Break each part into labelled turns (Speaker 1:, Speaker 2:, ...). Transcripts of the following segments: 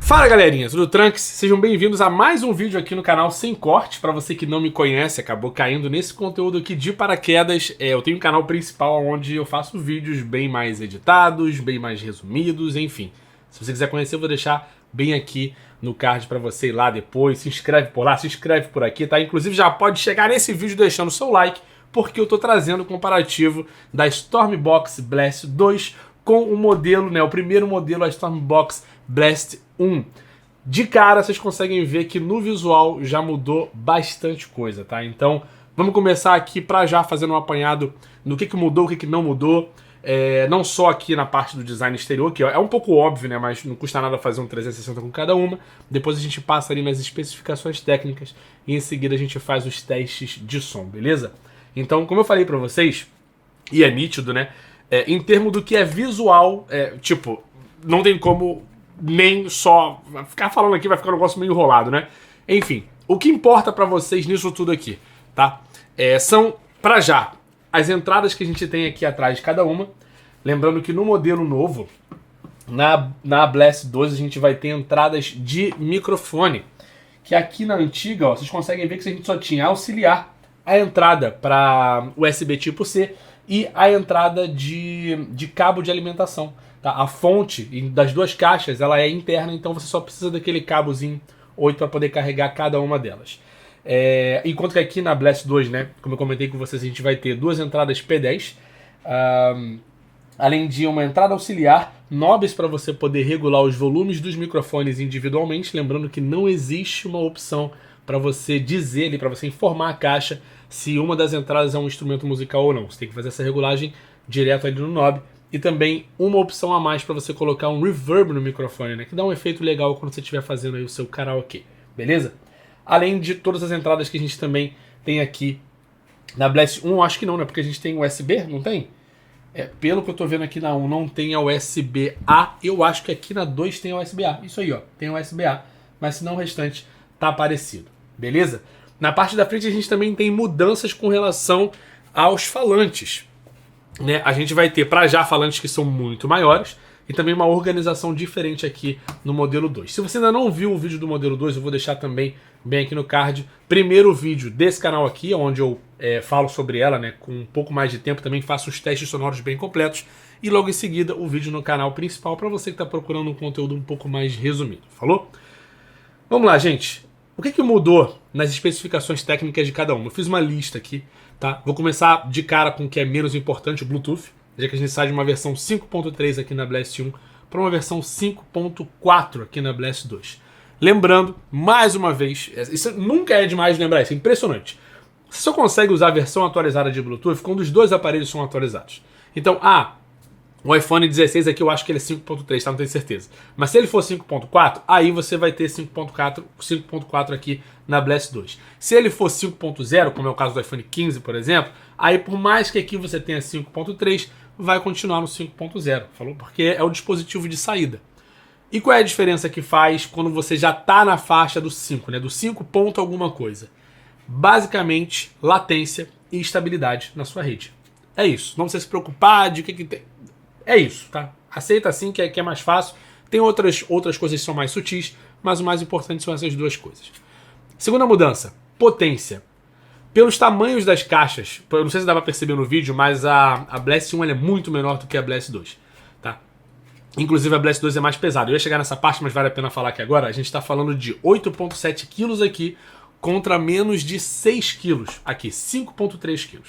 Speaker 1: Fala galerinha, tudo tranks? Sejam bem-vindos a mais um vídeo aqui no canal Sem Corte. Para você que não me conhece, acabou caindo nesse conteúdo aqui de paraquedas, eu tenho um canal principal onde eu faço vídeos bem mais editados, bem mais resumidos, enfim. Se você quiser conhecer, eu vou deixar bem aqui no card para você ir lá depois. Se inscreve por lá, se inscreve por aqui, tá? Inclusive já pode chegar nesse vídeo deixando o seu like, porque eu tô trazendo o comparativo da Stormbox Blast 2 com o modelo, né, o primeiro modelo, a Stormbox Blast 1. De cara, vocês conseguem ver que no visual já mudou bastante coisa, tá? Então, vamos começar aqui pra já fazendo um apanhado no que mudou, o que não mudou. Não só aqui na parte do design exterior, que é um pouco óbvio, né? Mas não custa nada fazer um 360 com cada uma. Depois a gente passa ali nas especificações técnicas e em seguida a gente faz os testes de som, beleza? Então, como eu falei pra vocês, e é nítido, né? Em termos do que é visual, tipo, não tem como nem só ficar falando aqui, vai ficar um negócio meio enrolado, né? Enfim, o que importa pra vocês nisso tudo aqui, tá? São, pra já, as entradas que a gente tem aqui atrás de cada uma. Lembrando que no modelo novo, na Blast 2, a gente vai ter entradas de microfone. Que aqui na antiga, ó, vocês conseguem ver que a gente só tinha auxiliar, a entrada para USB tipo C e a entrada de cabo de alimentação. Tá? A fonte das duas caixas ela é interna, então você só precisa daquele cabozinho 8 para poder carregar cada uma delas. Enquanto que aqui na Blast 2, né, como eu comentei com vocês, a gente vai ter duas entradas P10, além de uma entrada auxiliar, knobs para você poder regular os volumes dos microfones individualmente, lembrando que não existe uma opção para você dizer ali, para você informar a caixa se uma das entradas é um instrumento musical ou não. Você tem que fazer essa regulagem direto ali no knob. E também uma opção a mais para você colocar um reverb no microfone, né? Que dá um efeito legal quando você estiver fazendo aí o seu karaokê, beleza? Além de todas as entradas que a gente também tem aqui na Blast 1, acho que não, né? Porque a gente tem USB, não tem? Pelo que eu tô vendo aqui na 1 não tem a USB-A, eu acho que aqui na 2 tem a USB-A. Isso aí, ó, tem a USB-A, mas se não o restante tá parecido, beleza? Na parte da frente a gente também tem mudanças com relação aos falantes, né? A gente vai ter pra já falantes que são muito maiores e também uma organização diferente aqui no modelo 2. Se você ainda não viu o vídeo do modelo 2, eu vou deixar também bem aqui no card. Primeiro vídeo desse canal aqui, onde eu falo sobre ela, né, com um pouco mais de tempo, também faço os testes sonoros bem completos. E logo em seguida o vídeo no canal principal para você que está procurando um conteúdo um pouco mais resumido. Falou? Vamos lá, gente. O que mudou nas especificações técnicas de cada uma? Eu fiz uma lista aqui, tá? Vou começar de cara com o que é menos importante, o Bluetooth. Já que a gente sai de uma versão 5.3 aqui na Blast 1 para uma versão 5.4 aqui na Blast 2. Lembrando, mais uma vez, isso nunca é demais lembrar, isso é impressionante. Você só consegue usar a versão atualizada de Bluetooth quando os dois aparelhos são atualizados. Então, o iPhone 16 aqui eu acho que ele é 5.3, tá? Não tenho certeza. Mas se ele for 5.4, aí você vai ter 5.4 aqui na Blast 2. Se ele for 5.0, como é o caso do iPhone 15, por exemplo, aí por mais que aqui você tenha 5.3, vai continuar no 5.0, falou? Porque é o dispositivo de saída. E qual é a diferença que faz quando você já está na faixa do 5, né? Do 5 ponto alguma coisa? Basicamente, latência e estabilidade na sua rede. É isso. Não precisa se preocupar de o que tem. É isso, tá? Aceita assim que é mais fácil. Tem outras coisas que são mais sutis, mas o mais importante são essas duas coisas. Segunda mudança, potência. Pelos tamanhos das caixas, eu não sei se dá pra perceber no vídeo, mas a Blast 1 é muito menor do que a Blast 2, tá? Inclusive a Blast 2 é mais pesada. Eu ia chegar nessa parte, mas vale a pena falar aqui agora. A gente tá falando de 8.7 kg aqui contra menos de 6 kg aqui, 5.3 kg.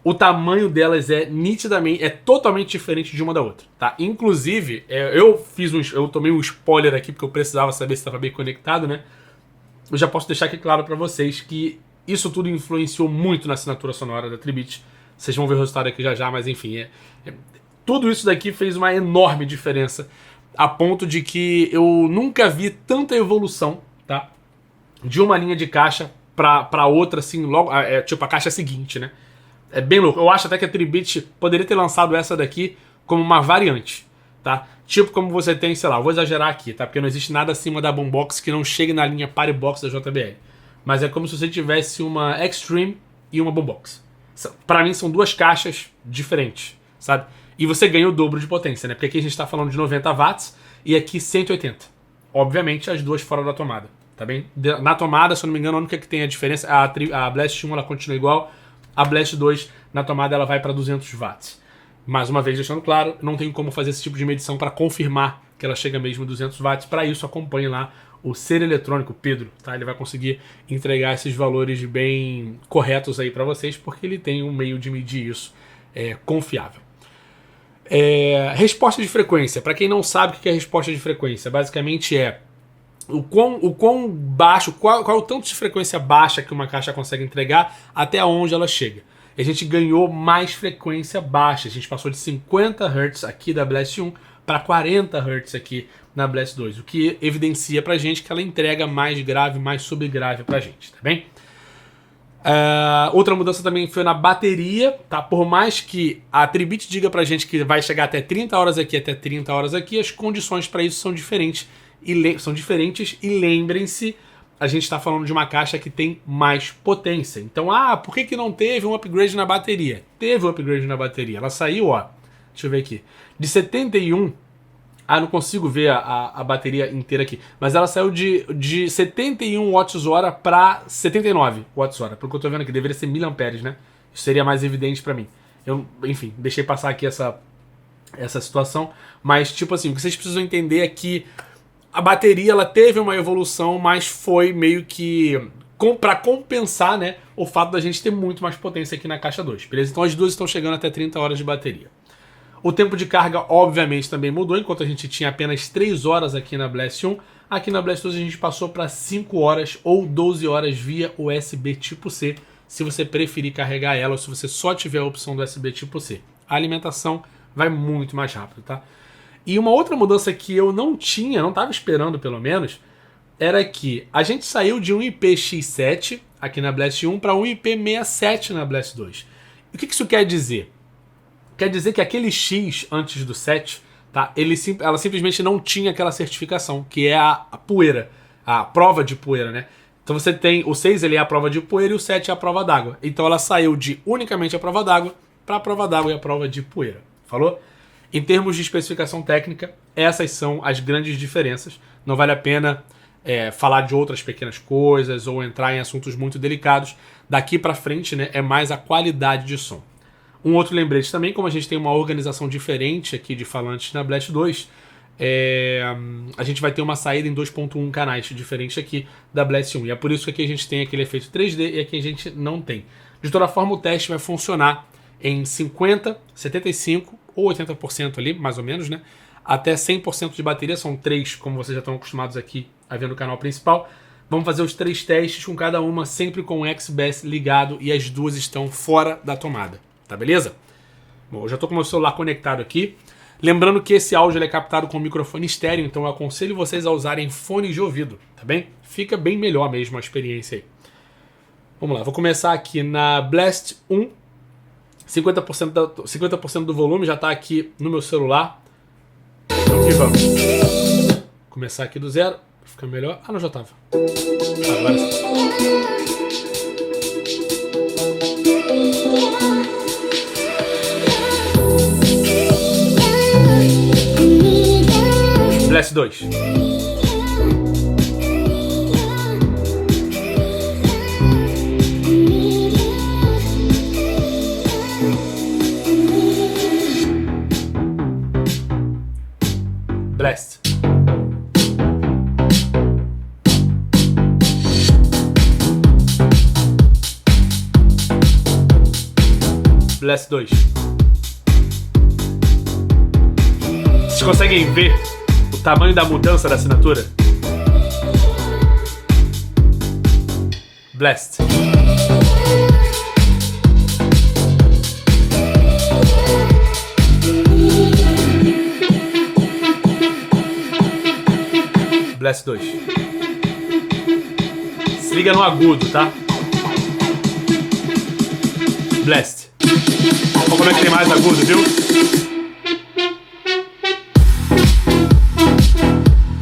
Speaker 1: O tamanho delas é nitidamente, totalmente diferente de uma da outra, tá? Inclusive, eu tomei um spoiler aqui porque eu precisava saber se estava bem conectado, né? Eu já posso deixar aqui claro para vocês que isso tudo influenciou muito na assinatura sonora da Tribit. Vocês vão ver o resultado aqui já, mas enfim, tudo isso daqui fez uma enorme diferença, a ponto de que eu nunca vi tanta evolução, tá? De uma linha de caixa para outra, assim, logo, tipo a caixa seguinte, né? É bem louco. Eu acho até que a Tribit poderia ter lançado essa daqui como uma variante, tá? Tipo como você tem, sei lá, vou exagerar aqui, tá? Porque não existe nada acima da Boombox que não chegue na linha Party Box da JBL. Mas é como se você tivesse uma Extreme e uma Boombox. Pra mim são duas caixas diferentes, sabe? E você ganha o dobro de potência, né? Porque aqui a gente tá falando de 90 watts e aqui 180. obviamente, as duas fora da tomada, tá bem? Na tomada, se eu não me engano, a única que tem a diferença, a Blast 1 ela continua igual, a Blast 2 na tomada ela vai para 200 watts. Mais uma vez, deixando claro, não tenho como fazer esse tipo de medição para confirmar que ela chega mesmo a 200 watts. Para isso, acompanhe lá o Ser Eletrônico, Pedro, tá? Ele vai conseguir entregar esses valores bem corretos aí para vocês, porque ele tem um meio de medir isso confiável. Resposta de frequência. Para quem não sabe o que é resposta de frequência, basicamente o quão baixo, qual é o tanto de frequência baixa que uma caixa consegue entregar até onde ela chega. E a gente ganhou mais frequência baixa. A gente passou de 50 Hz aqui da Blast 1 para 40 Hz aqui na Blast 2, o que evidencia pra gente que ela entrega mais grave, mais subgrave pra gente, tá bem? Outra mudança também foi na bateria, tá? Por mais que a Tribit diga pra gente que vai chegar até 30 horas aqui, até 30 horas aqui, as condições para isso são diferentes e lembrem-se, a gente está falando de uma caixa que tem mais potência. Então, por que não teve um upgrade na bateria? Teve um upgrade na bateria. Ela saiu, deixa eu ver aqui, de 71. Não consigo ver a bateria inteira aqui. Mas ela saiu de 71 Wh para 79 Wh. Pelo que eu tô vendo aqui, deveria ser 1000 amperes, né? Isso seria mais evidente para mim. Eu, enfim, deixei passar aqui essa situação. Mas, tipo assim, o que vocês precisam entender é que a bateria ela teve uma evolução, mas foi meio que para compensar, né, o fato da gente ter muito mais potência aqui na caixa 2, beleza? Então as duas estão chegando até 30 horas de bateria. O tempo de carga, obviamente, também mudou, enquanto a gente tinha apenas 3 horas aqui na Blast 1, aqui na Blast 2 a gente passou para 5 horas ou 12 horas via USB tipo C, se você preferir carregar ela ou se você só tiver a opção do USB tipo C. A alimentação vai muito mais rápido, tá? E uma outra mudança que eu não estava esperando pelo menos, era que a gente saiu de um IPX7 aqui na Blast 1 para um IP67 na Blast 2. E o que isso quer dizer? Quer dizer que aquele X antes do 7, tá? Ela simplesmente não tinha aquela certificação, que é a poeira, a prova de poeira, né? Então você tem o 6, ele é a prova de poeira e o 7 é a prova d'água. Então ela saiu de unicamente a prova d'água para a prova d'água e a prova de poeira. Falou? Em termos de especificação técnica, essas são as grandes diferenças. Não vale a pena falar de outras pequenas coisas ou entrar em assuntos muito delicados. Daqui para frente, né, é mais a qualidade de som. Um outro lembrete também, como a gente tem uma organização diferente aqui de falantes na Blast 2, a gente vai ter uma saída em 2.1 canais diferente aqui da Blast 1. E é por isso que aqui a gente tem aquele efeito 3D e aqui a gente não tem. De toda forma, o teste vai funcionar em 50%, 75% ou 80% ali, mais ou menos, né? Até 100% de bateria, são 3, como vocês já estão acostumados aqui a ver no canal principal. Vamos fazer os 3 testes com cada uma, sempre com o XBS ligado e as duas estão fora da tomada, tá beleza? Bom, eu já estou com o meu celular conectado aqui. Lembrando que esse áudio ele é captado com microfone estéreo, então eu aconselho vocês a usarem fones de ouvido, tá bem? Fica bem melhor mesmo a experiência aí. Vamos lá, vou começar aqui na Blast 1. 50% do volume já está aqui no meu celular. Então aqui vamos. Começar aqui do zero, fica melhor. Não, já estava. Agora sim. Blast 2. Blast. Blast 2. Vocês conseguem ver o tamanho da mudança da assinatura? Blast. Blast 2. Se liga no agudo, tá? Blast. Olha como é que tem mais agudo, viu?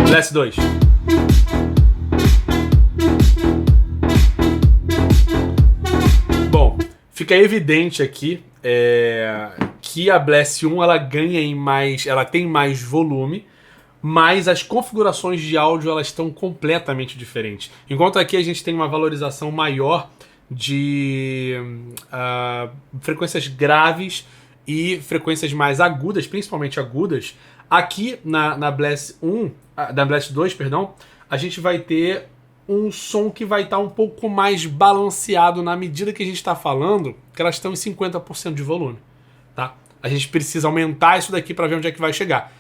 Speaker 1: Blast 2. Bom, fica evidente aqui que a Blast 1 ela ganha ela tem mais volume, mas as configurações de áudio elas estão completamente diferentes. Enquanto aqui a gente tem uma valorização maior de frequências graves e frequências mais agudas, principalmente agudas, aqui na Blast 1, na Blast 2, perdão, a gente vai ter um som que vai estar um pouco mais balanceado na medida que a gente está falando, que elas estão em 50% de volume, tá? A gente precisa aumentar isso daqui para ver onde é que vai chegar.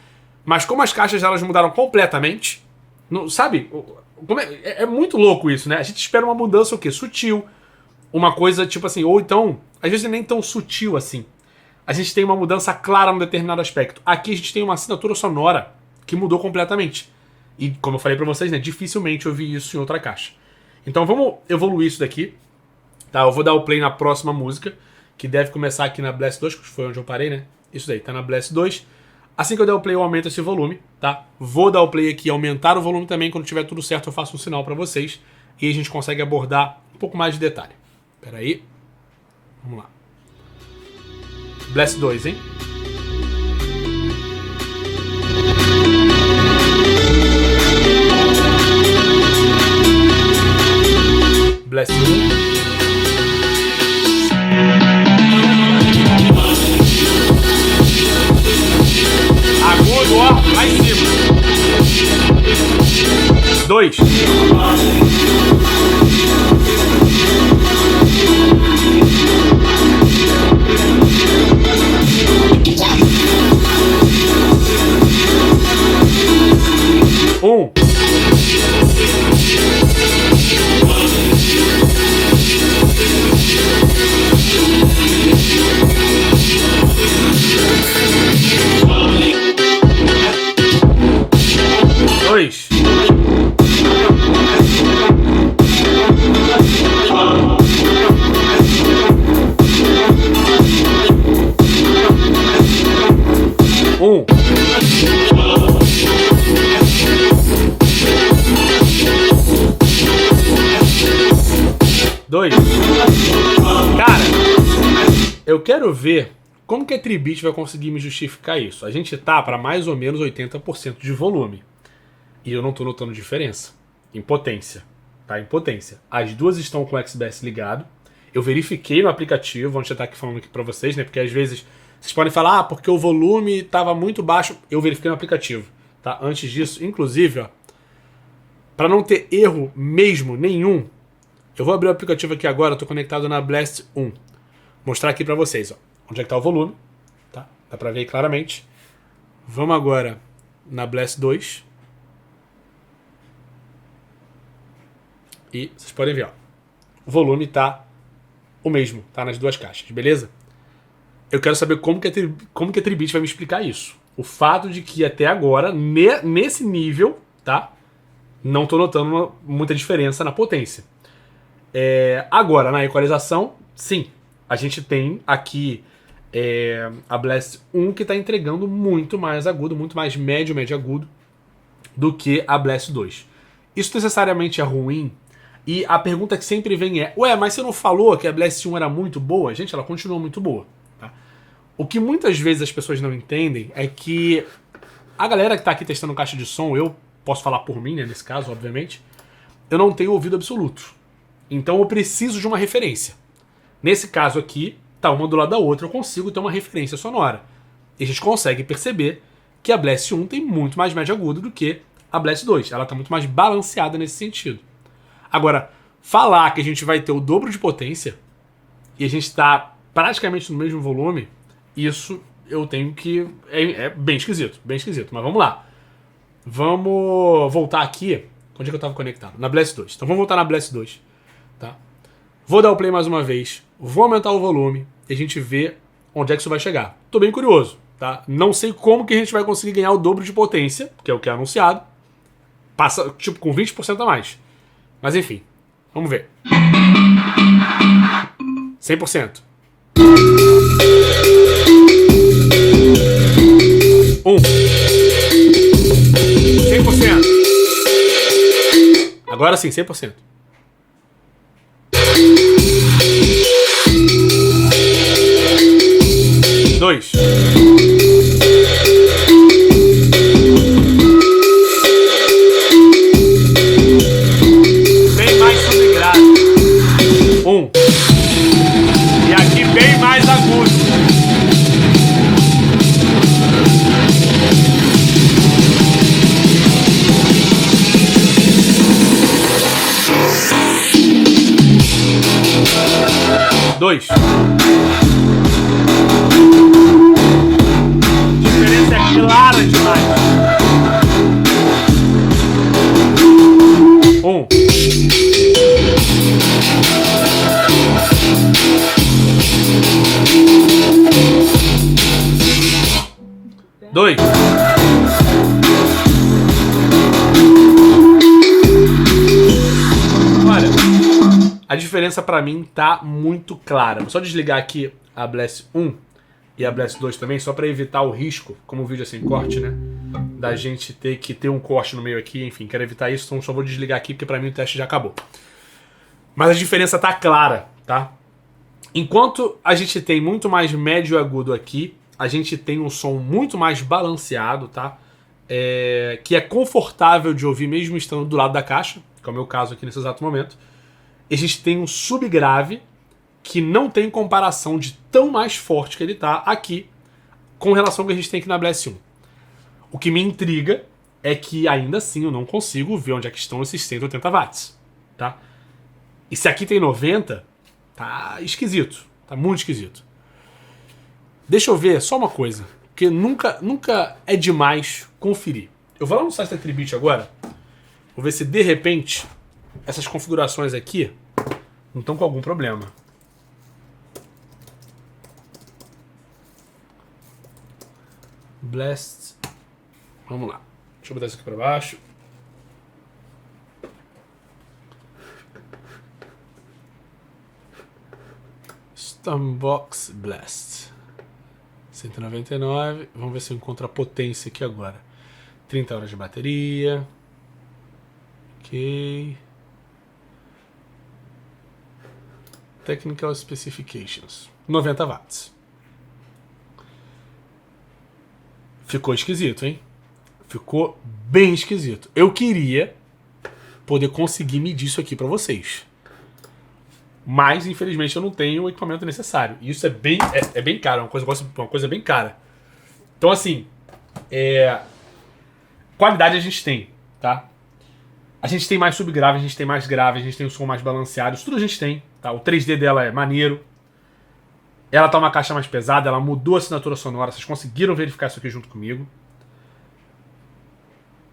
Speaker 1: Mas como as caixas elas mudaram completamente, não, sabe? É muito louco isso, né? A gente espera uma mudança o quê? Sutil. Uma coisa tipo assim, ou então, às vezes nem tão sutil assim. A gente tem uma mudança clara num determinado aspecto. Aqui a gente tem uma assinatura sonora que mudou completamente. E como eu falei pra vocês, né? Dificilmente eu vi isso em outra caixa. Então vamos evoluir isso daqui. Tá? Eu vou dar o play na próxima música, que deve começar aqui na Blast 2, que foi onde eu parei, né? Isso daí, tá na Blast 2. Assim que eu der o play, eu aumento esse volume, tá? Vou dar o play aqui e aumentar o volume também. Quando tiver tudo certo, eu faço um sinal pra vocês. E a gente consegue abordar um pouco mais de detalhe. Pera aí. Vamos lá. Blast 2, hein? Blast 1. Agudo, ó, lá em cima. 2. 1. 2. 1. 2. Cara, eu quero ver como que a Tribit vai conseguir me justificar isso. A gente tá para mais ou menos 80% de volume. E eu não tô notando diferença em potência, tá? Em potência. As duas estão com o XBS ligado. Eu verifiquei no aplicativo, onde eu tá aqui falando aqui pra vocês, né? Porque às vezes vocês podem falar, porque o volume tava muito baixo. Eu verifiquei no aplicativo, tá? Antes disso, inclusive, ó, para não ter erro mesmo nenhum, eu vou abrir o aplicativo aqui agora. Eu tô conectado na Blast 1. Mostrar aqui pra vocês, ó, onde é que tá o volume, tá? Dá pra ver aí claramente. Vamos agora na Blast 2. E vocês podem ver, ó, o volume tá o mesmo, tá nas duas caixas, beleza? Eu quero saber como que a Tribit vai me explicar isso. O fato de que até agora, nesse nível, tá? Não tô notando muita diferença na potência. Agora, na equalização, sim. A gente tem aqui a Blast 1 que tá entregando muito mais agudo, muito mais médio agudo do que a Blast 2. Isso necessariamente é ruim? E a pergunta que sempre vem é, ué, mas você não falou que a Blast 1 era muito boa? Gente, ela continua muito boa. Tá? O que muitas vezes as pessoas não entendem é que a galera que tá aqui testando caixa de som, eu posso falar por mim, né, nesse caso, obviamente, eu não tenho ouvido absoluto. Então eu preciso de uma referência. Nesse caso aqui, tá uma do lado da outra, eu consigo ter uma referência sonora. E a gente consegue perceber que a Blast 1 tem muito mais médio agudo do que a Blast 2. Ela tá muito mais balanceada nesse sentido. Agora, falar que a gente vai ter o dobro de potência e a gente tá praticamente no mesmo volume, isso eu tenho que... É bem esquisito, bem esquisito. Mas vamos lá. Vamos voltar aqui. Onde é que eu tava conectado? Na Blast 2. Então vamos voltar na Blast 2. Tá? Vou dar o play mais uma vez. Vou aumentar o volume e a gente vê onde é que isso vai chegar. Tô bem curioso. Tá? Não sei como que a gente vai conseguir ganhar o dobro de potência, que é o que é anunciado. Passa, tipo, com 20% a mais. Mas enfim, vamos ver. 100%. 1. 100%. Agora sim, 100%. 2. 2. A diferença é clara demais. 1. Dois. Olha, a diferença pra mim tá muito clara. Vou só desligar aqui a Blast 1 e a Blast 2 também, só pra evitar o risco, como o vídeo é sem corte, né? Da gente ter que ter um corte no meio aqui, enfim, quero evitar isso, então só vou desligar aqui porque pra mim o teste já acabou. Mas a diferença tá clara, tá? Enquanto a gente tem muito mais médio e agudo aqui, a gente tem um som muito mais balanceado, tá? Que é confortável de ouvir mesmo estando do lado da caixa, que é o meu caso aqui nesse exato momento. E a gente tem um subgrave que não tem comparação de tão mais forte que ele tá aqui com relação ao que a gente tem aqui na Blast 1. O que me intriga é que ainda assim eu não consigo ver onde é que estão esses 180 watts, tá? E se aqui tem 90, tá esquisito, tá muito esquisito. Deixa eu ver só uma coisa, porque nunca é demais conferir. Eu vou lá no site da Tribit agora, vou ver se de repente essas configurações aqui não estão com algum problema. Blast. Vamos lá. Deixa eu botar isso aqui para baixo. Stormbox Blast. 199. Vamos ver se eu encontro a potência aqui agora. 30 horas de bateria. Ok. Technical Specifications. 90 watts. Ficou esquisito, hein? Ficou bem esquisito. Eu queria poder conseguir medir isso aqui pra vocês. Mas, infelizmente, eu não tenho o equipamento necessário. E isso é bem caro, uma coisa bem cara. Então, assim, qualidade a gente tem, tá? A gente tem mais subgrave, a gente tem mais grave, a gente tem o som mais balanceado, isso tudo a gente tem, tá? O 3D dela é maneiro. Ela tá uma caixa mais pesada, ela mudou a assinatura sonora, vocês conseguiram verificar isso aqui junto comigo.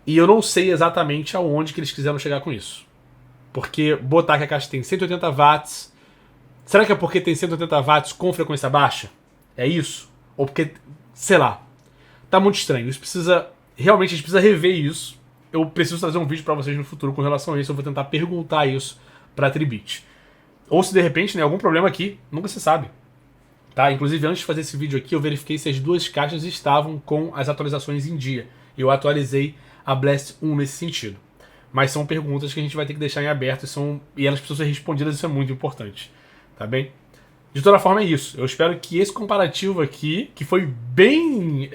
Speaker 1: E eu não sei exatamente aonde que eles quiseram chegar com isso. Porque botar que a caixa tem 180 watts... Será que é porque tem 180 watts com frequência baixa? É isso? Ou porque... Sei lá. Tá muito estranho. Isso precisa... Realmente a gente precisa rever isso. Eu preciso trazer um vídeo pra vocês no futuro com relação a isso. Eu vou tentar perguntar isso pra Tribit. Ou se de repente, né, algum problema aqui, nunca se sabe. Tá? Inclusive, antes de fazer esse vídeo aqui, eu verifiquei se as duas caixas estavam com as atualizações em dia. Eu atualizei a Blast 1 nesse sentido. Mas são perguntas que a gente vai ter que deixar em aberto e elas precisam ser respondidas, isso é muito importante. Tá bem? De toda forma é isso. Eu espero que esse comparativo aqui, que foi bem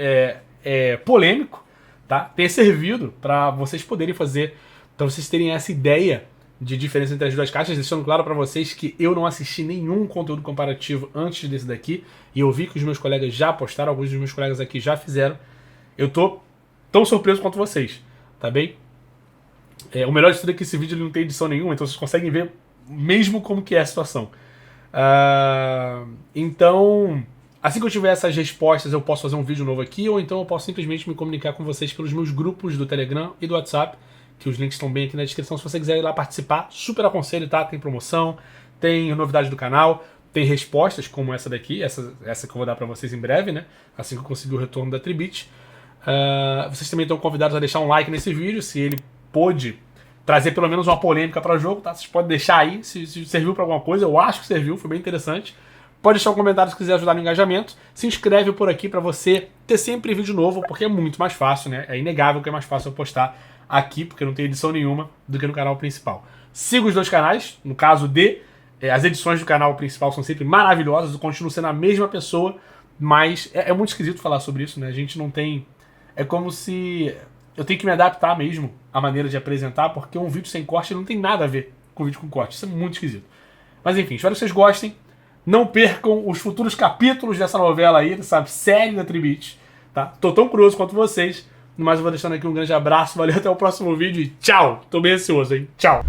Speaker 1: polêmico, tá, tenha servido para vocês poderem fazer, para vocês terem essa ideia de diferença entre as duas caixas, deixando claro para vocês que eu não assisti nenhum conteúdo comparativo antes desse daqui, e eu vi que os meus colegas já postaram, alguns dos meus colegas aqui já fizeram. Eu tô tão surpreso quanto vocês, tá bem? O melhor de tudo é que esse vídeo ele não tem edição nenhuma, então vocês conseguem ver mesmo como que é a situação. Então, assim que eu tiver essas respostas, eu posso fazer um vídeo novo aqui, ou então eu posso simplesmente me comunicar com vocês pelos meus grupos do Telegram e do WhatsApp, que os links estão bem aqui na descrição. Se você quiser ir lá participar, super aconselho, tá? Tem promoção, tem novidade do canal, tem respostas como essa daqui, essa que eu vou dar pra vocês em breve, né? Assim que eu conseguir o retorno da Tribit. Vocês também estão convidados a deixar um like nesse vídeo, se ele pôde trazer pelo menos uma polêmica para o jogo, tá? Vocês podem deixar aí se serviu para alguma coisa. Eu acho que serviu, foi bem interessante. Pode deixar um comentário se quiser ajudar no engajamento. Se inscreve por aqui para você ter sempre vídeo novo, porque é muito mais fácil, né? É inegável que é mais fácil eu postar aqui, porque não tem edição nenhuma, do que no canal principal. Siga os dois canais, no caso as edições do canal principal são sempre maravilhosas, eu continuo sendo a mesma pessoa, mas é muito esquisito falar sobre isso, né? A gente não tem... É como se... Eu tenho que me adaptar mesmo à maneira de apresentar, porque um vídeo sem corte não tem nada a ver com vídeo com corte. Isso é muito esquisito. Mas enfim, espero que vocês gostem. Não percam os futuros capítulos dessa novela aí, dessa série da Tribit. Tá? Tô tão curioso quanto vocês. Mas eu vou deixando aqui um grande abraço. Valeu, até o próximo vídeo e tchau! Tô bem ansioso, hein? Tchau!